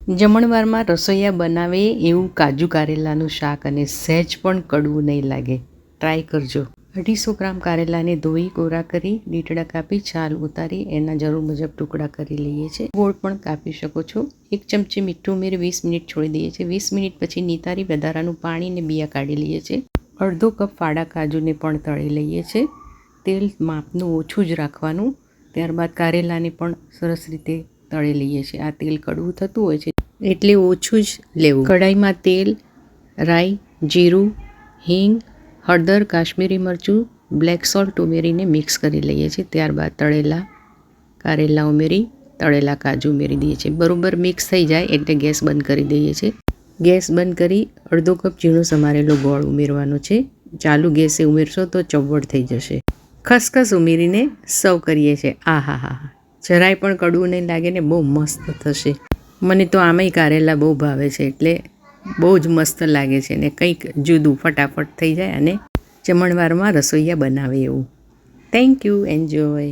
જમણવારમાં રસોઈયા બનાવે એવું કાજુ કારેલાનું શાક અને સહેજ પણ કડવું નહીં લાગે. ટ્રાય કરજો. 250 ગ્રામ કારેલાને ધોઈ કોરા કરી લીટડા કાપી છાલ ઉતારી એના જરૂર મુજબ ટુકડા કરી લઈએ છીએ. ગોળ પણ કાપી શકો છો. 1 ચમચી મીઠું ઉમેરી 20 મિનિટ છોડી દઈએ છીએ. 20 મિનિટ પછી નિતારી વધારાનું પાણી અને બિયા કાઢી લઈએ છીએ. અડધો કપ ફાડા કાજુને પણ તળી લઈએ છીએ. તેલ માપનું ઓછું જ રાખવાનું. ત્યારબાદ કારેલાને પણ સરસ રીતે તળી લઈએ છીએ. આ તેલ કડવું થતું હોય છે એટલે ઓછું જ લેવું. કઢાઈમાં તેલ, રાઈ, જીરું, હિંગ, હળદર, કાશ્મીરી મરચું, બ્લેક સોલ્ટ ઉમેરીને મિક્સ કરી લઈએ છીએ. ત્યારબાદ તળેલા કારેલા ઉમેરી તળેલા કાજુ ઉમેરી દઈએ છીએ. બરોબર મિક્સ થઈ જાય એટલે ગેસ બંધ કરી દઈએ છીએ. ગેસ બંધ કરી અડધો કપ ઝીણો સમારેલો ગોળ ઉમેરવાનો છે. ચાલુ ગેસે ઉમેરશો તો ચવડ થઈ જશે. ખસખસ ઉમેરીને સર્વ કરીએ છીએ. આહાહા, જરાય પણ કડવું નહીં લાગે ને બહુ મસ્ત થશે. મને તો આમાંય કારેલા બહુ ભાવે છે એટલે બહુ જ મસ્ત લાગે છે ને કંઈક જુદું ફટાફટ થઈ જાય અને જમણવારમાં રસોઈયા બનાવે એવું. Thank you. એન્જોય.